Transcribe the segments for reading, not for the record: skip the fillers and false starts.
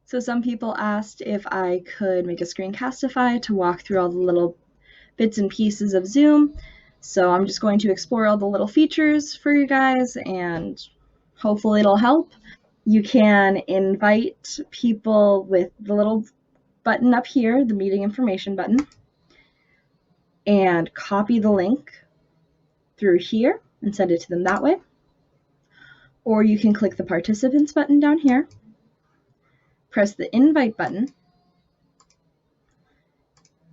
So some people asked if I could make a screencastify to walk through all the little bits and pieces of Zoom. So I'm just going to explore all the little features for you guys, and hopefully it'll help. You can invite people with the little button up here, the meeting information button, and copy the link through here and send it to them that way. Or you can click the participants button down here, press the invite button,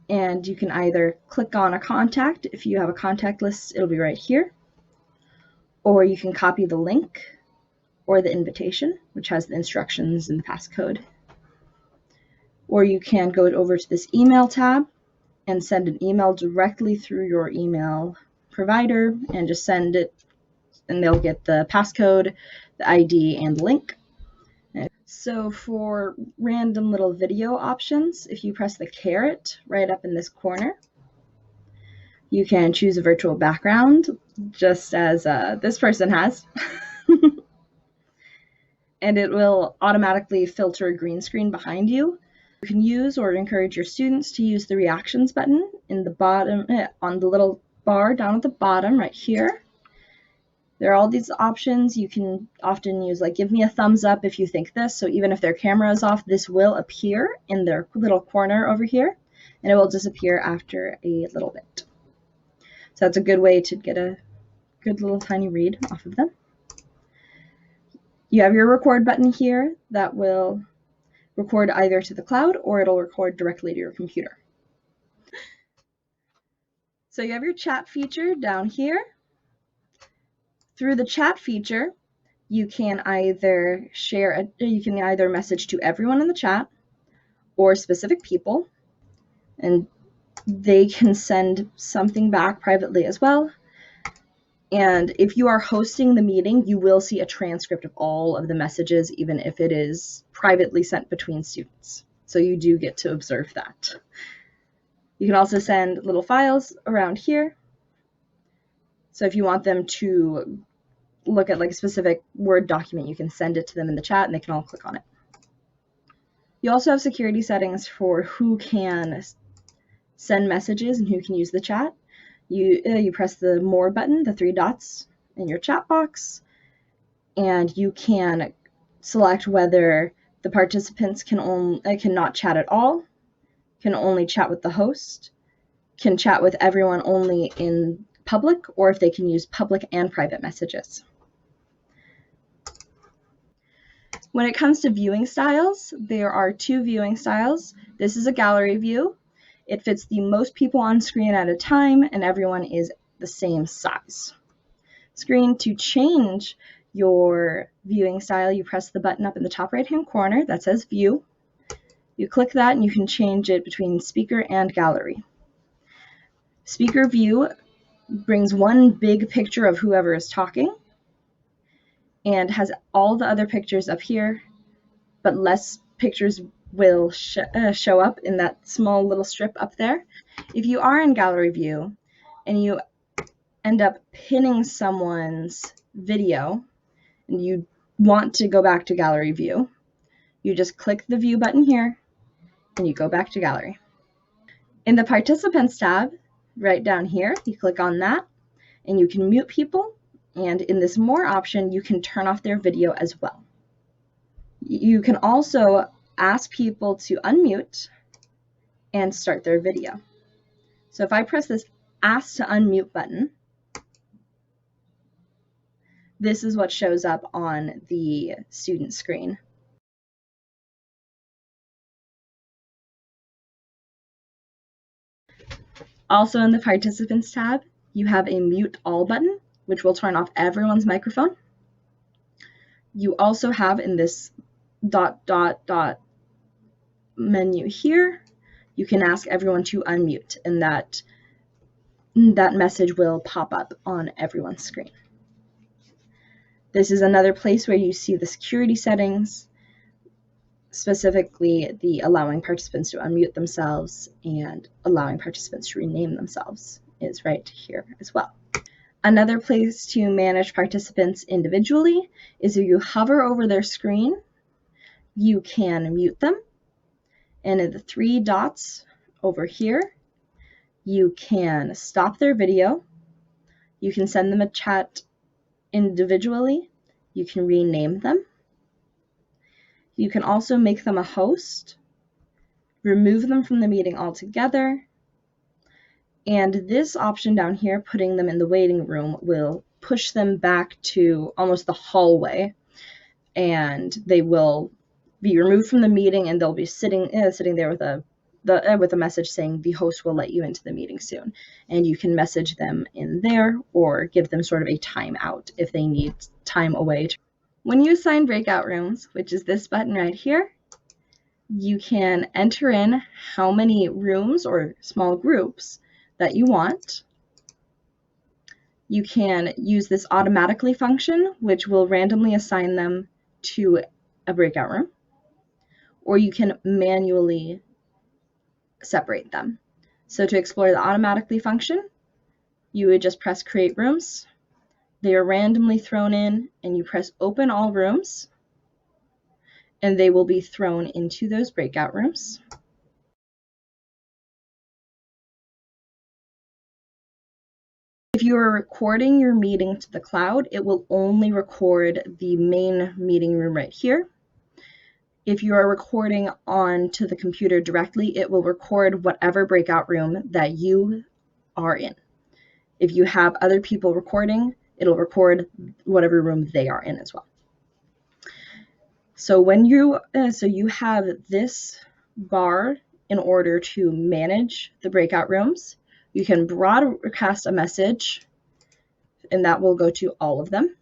and you can either click on a contact. If you have a contact list, it'll be right here. Or you can copy the link or the invitation, which has the instructions and the passcode. Or you can go over to this email tab and send an email directly through your email provider and just send it, and they'll get the passcode, the ID, and the link. So for random little video options, if you press the caret right up in this corner, you can choose a virtual background, just as this person has. And it will automatically filter a green screen behind you. You can use or encourage your students to use the reactions button in the bottom, on the little bar down at the bottom right here. There are all these options. You can often use like give me a thumbs up if you think this. So even if their camera is off, this will appear in their little corner over here, and it will disappear after a little bit. So that's a good way to get a good little tiny read off of them. You have your record button here that will record either to the cloud or it'll record directly to your computer. So you have your chat feature down here. Through the chat feature, you can either message to everyone in the chat or specific people, and they can send something back privately as well. And if you are hosting the meeting, you will see a transcript of all of the messages, even if it is privately sent between students. So you do get to observe that. You can also send little files around here. So if you want them to look at like a specific Word document, you can send it to them in the chat and they can all click on it. You also have security settings for who can send messages and who can use the chat. You press the More button, the 3 dots in your chat box, and you can select whether the participants cannot chat at all, can only chat with the host, can chat with everyone only in public, or if they can use public and private messages. When it comes to viewing styles, there are 2 viewing styles. This is a gallery view. It fits the most people on screen at a time, and everyone is the same size. Screen, to change your viewing style, you press the button up in the top right-hand corner that says View. You click that and you can change it between speaker and gallery. Speaker view brings one big picture of whoever is talking and has all the other pictures up here, but less pictures will show up in that small little strip up there. If you are in gallery view and you end up pinning someone's video and you want to go back to gallery view, you just click the view button here and you go back to gallery. In the participants tab, right down here, you click on that and you can mute people, and in this More option, you can turn off their video as well. You can also ask people to unmute and start their video. So if I press this Ask to Unmute button, this is what shows up on the student screen. Also in the Participants tab, you have a Mute All button, which will turn off everyone's microphone. You also have in this ... menu here, you can ask everyone to unmute, and that message will pop up on everyone's screen. This is another place where you see the security settings, specifically the allowing participants to unmute themselves and allowing participants to rename themselves is right here as well. Another place to manage participants individually is if you hover over their screen, you can mute them, and in the 3 dots over here, you can stop their video, you can send them a chat individually, you can rename them, you can also make them a host, remove them from the meeting altogether, and this option down here, putting them in the waiting room, will push them back to almost the hallway, and they will be removed from the meeting, and they'll be sitting there with a message saying the host will let you into the meeting soon. And you can message them in there or give them sort of a timeout if they need time away. When you assign breakout rooms, which is this button right here, you can enter in how many rooms or small groups that you want. You can use this automatically function, which will randomly assign them to a breakout room, or you can manually separate them. So to explore the automatically function, you would just press create rooms. They are randomly thrown in, and you press open all rooms, and they will be thrown into those breakout rooms. If you are recording your meeting to the cloud, it will only record the main meeting room right here. If you are recording onto the computer directly, it will record whatever breakout room that you are in. If you have other people recording, it'll record whatever room they are in as well. So when you have this bar in order to manage the breakout rooms. You can broadcast a message, and that will go to all of them.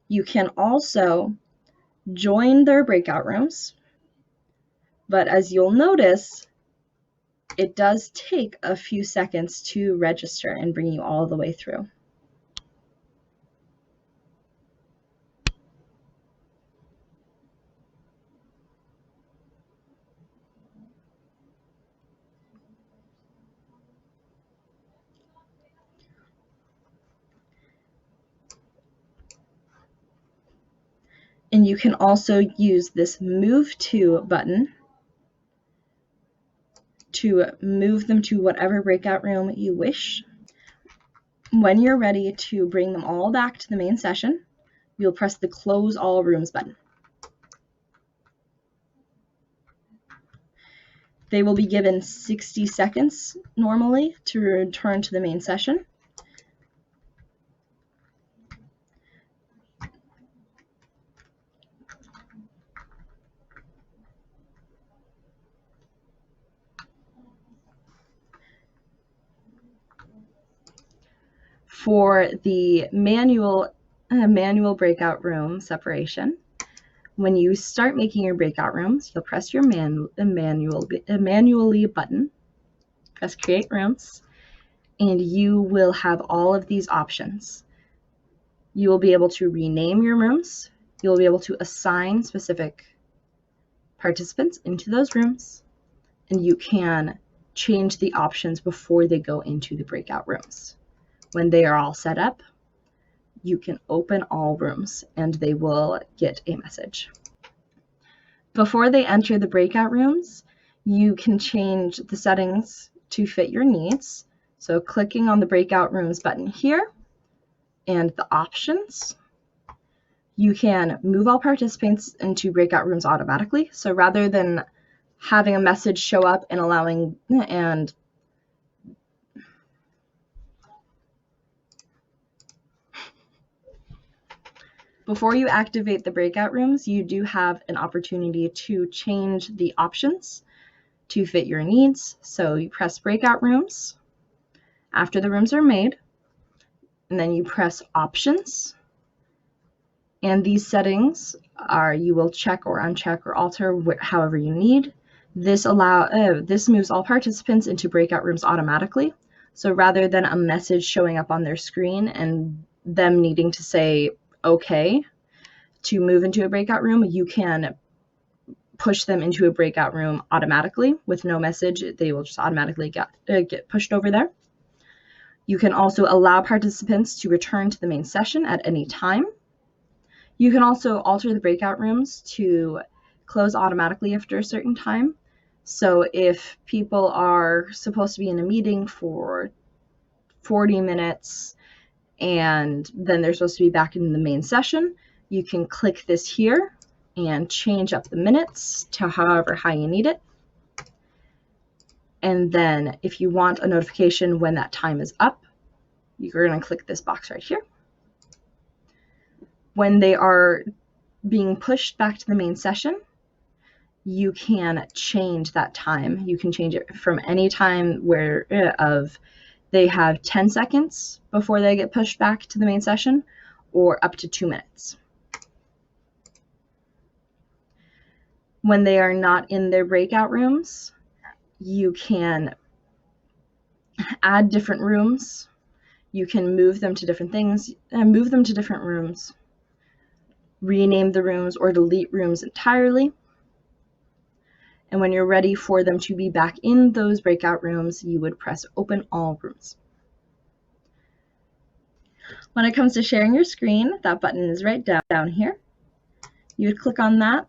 You can also join their breakout rooms, but as you'll notice, it does take a few seconds to register and bring you all the way through. And you can also use this Move To button to move them to whatever breakout room you wish. When you're ready to bring them all back to the main session, you'll press the Close All Rooms button. They will be given 60 seconds normally to return to the main session. For the manual breakout room separation, when you start making your breakout rooms, you'll press your manually button, press Create Rooms, and you will have all of these options. You will be able to rename your rooms. You'll be able to assign specific participants into those rooms, and you can change the options before they go into the breakout rooms. When they are all set up, you can open all rooms and they will get a message. Before they enter the breakout rooms, you can change the settings to fit your needs. So clicking on the breakout rooms button here and the options, you can move all participants into breakout rooms automatically. So rather than having a message show up and before you activate the breakout rooms, you do have an opportunity to change the options to fit your needs. So you press breakout rooms after the rooms are made, and then you press options. And these settings are, you will check or uncheck or alter however you need. This moves all participants into breakout rooms automatically. So rather than a message showing up on their screen and them needing to say okay to move into a breakout room, you can push them into a breakout room automatically with no message. They will just automatically get pushed over there. You can also allow participants to return to the main session at any time. You can also alter the breakout rooms to close automatically after a certain time. So if people are supposed to be in a meeting for 40 minutes and then they're supposed to be back in the main session, you can click this here and change up the minutes to however high you need it. And then if you want a notification when that time is up, you're going to click this box right here. When they are being pushed back to the main session, you can change that time. You can change it from any time where they have 10 seconds before they get pushed back to the main session, or up to 2 minutes. When they are not in their breakout rooms, you can add different rooms. You can move them to different things, move them to different rooms, rename the rooms, or delete rooms entirely. And when you're ready for them to be back in those breakout rooms, you would press Open All Rooms. When it comes to sharing your screen, that button is right down here. You would click on that.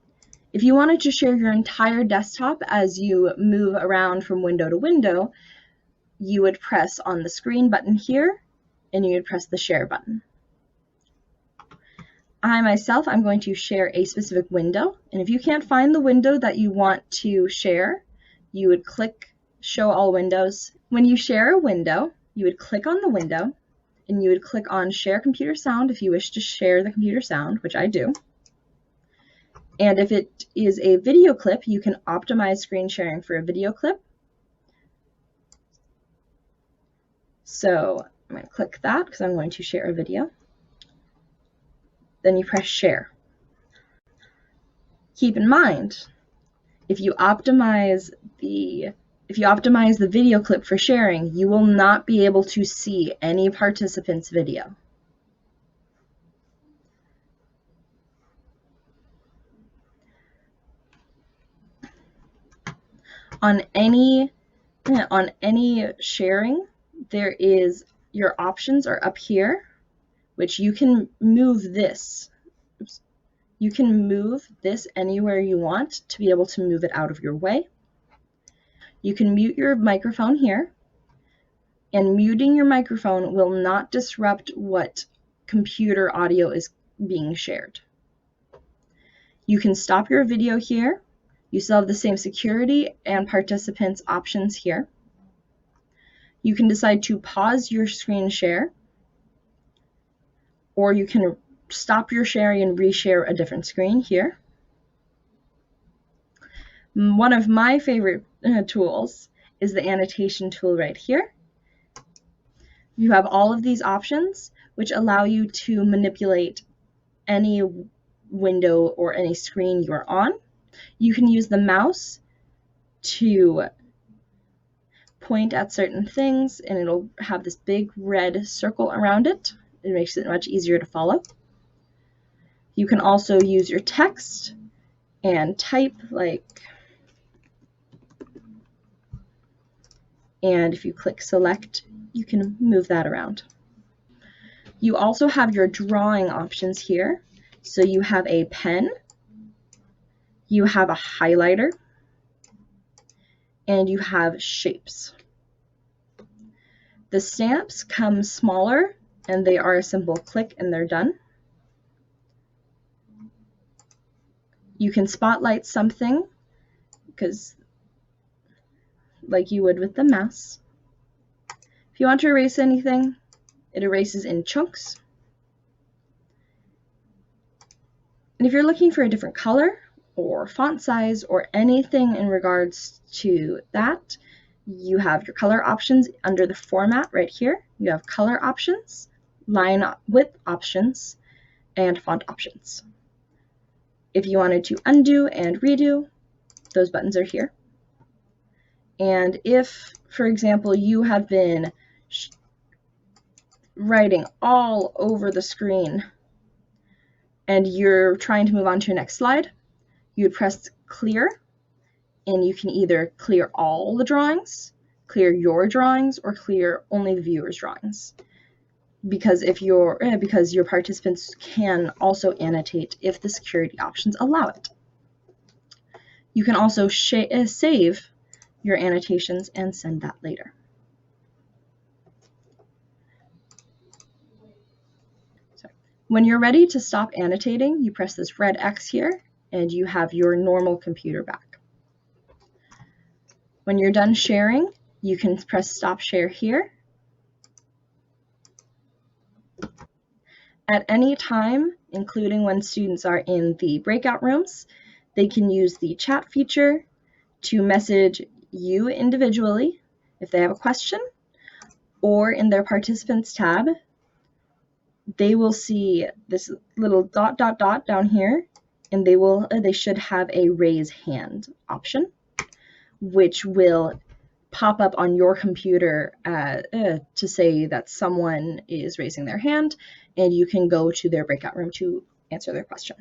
If you wanted to share your entire desktop as you move around from window to window, you would press on the screen button here, and you would press the share button. I'm going to share a specific window, and if you can't find the window that you want to share, you would click Show All Windows. When you share a window, you would click on the window, and you would click on Share Computer Sound if you wish to share the computer sound, which I do. And if it is a video clip, you can optimize screen sharing for a video clip. So I'm going to click that because I'm going to share a video. Then you press Share. Keep in mind, if you optimize the video clip for sharing, you will not be able to see any participant's video. On any sharing, your options are up here, which you can move this. Oops. You can move this anywhere you want to be able to move it out of your way. You can mute your microphone here, and muting your microphone will not disrupt what computer audio is being shared. You can stop your video here. You still have the same security and participants options here. You can decide to pause your screen share, or you can stop your sharing and reshare a different screen here. One of my favorite tools is the annotation tool right here. You have all of these options, which allow you to manipulate any window or any screen you are on. You can use the mouse to point at certain things, and it'll have this big red circle around it. It makes it much easier to follow. You can also use your text and type, and if you click select, you can move that around. You also have your drawing options here. So you have a pen, you have a highlighter, and you have shapes. The stamps come smaller, and they are a simple click and they're done. You can spotlight something, because like you would with the mouse. If you want to erase anything, it erases in chunks. And if you're looking for a different color or font size or anything in regards to that, you have your color options under the format right here. You have color options, line width options, and font options. If you wanted to undo and redo, those buttons are here. And if, for example, you have been writing all over the screen and you're trying to move on to your next slide, you would press clear, and you can either clear all the drawings, clear your drawings, or clear only the viewer's drawings. Because your participants can also annotate if the security options allow it. You can also save your annotations and send that later. So when you're ready to stop annotating, you press this red X here, and you have your normal computer back. When you're done sharing, you can press Stop Share here. At any time, including when students are in the breakout rooms, they can use the chat feature to message you individually if they have a question, or in their participants tab, they will see this little dot down here, and they should have a raise hand option, which will pop up on your computer to say that someone is raising their hand, and you can go to their breakout room to answer their question.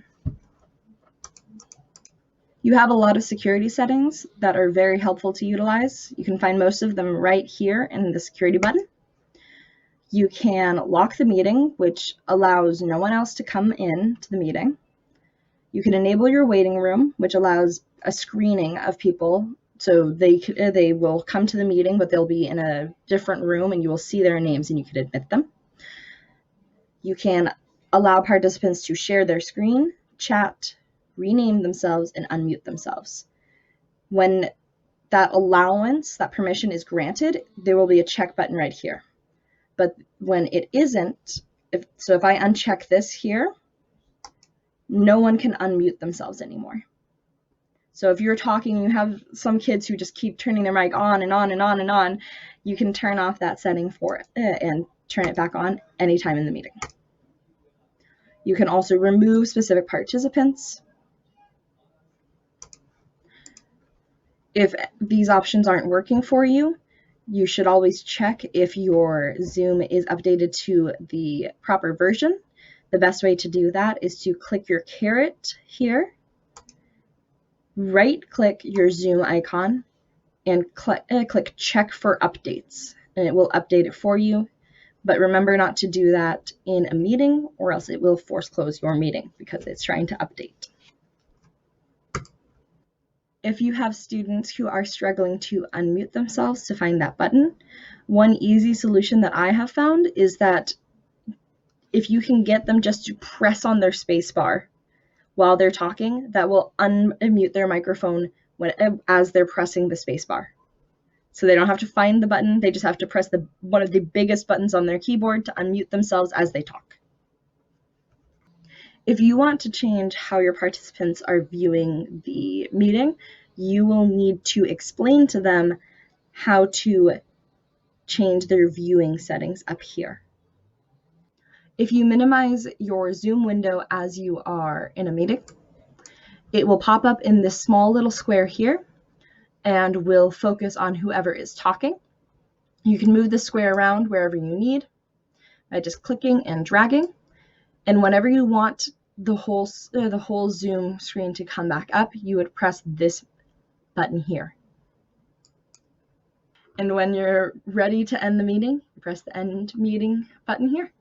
You have a lot of security settings that are very helpful to utilize. You can find most of them right here in the security button. You can lock the meeting, which allows no one else to come in to the meeting. You can enable your waiting room, which allows a screening of people. So they will come to the meeting, but they'll be in a different room, and you will see their names and you can admit them. You can allow participants to share their screen, chat, rename themselves, and unmute themselves. When that allowance, that permission is granted, there will be a check button right here. But when it isn't, if I uncheck this here, no one can unmute themselves anymore. So if you're talking and you have some kids who just keep turning their mic on and on and on and on, you can turn off that setting for it and turn it back on anytime in the meeting. You can also remove specific participants. If these options aren't working for you, you should always check if your Zoom is updated to the proper version. The best way to do that is to click your caret here, right-click your Zoom icon, and click Check for Updates, and it will update it for you. But remember not to do that in a meeting, or else it will force close your meeting because it's trying to update. If you have students who are struggling to unmute themselves to find that button, one easy solution that I have found is that if you can get them just to press on their space bar while they're talking, that will unmute their microphone as they're pressing the space bar. So they don't have to find the button, they just have to press one of the biggest buttons on their keyboard to unmute themselves as they talk. If you want to change how your participants are viewing the meeting, you will need to explain to them how to change their viewing settings up here. If you minimize your Zoom window as you are in a meeting, it will pop up in this small little square here and will focus on whoever is talking. You can move the square around wherever you need by just clicking and dragging. And whenever you want the whole Zoom screen to come back up, you would press this button here. And when you're ready to end the meeting, you press the End Meeting button here.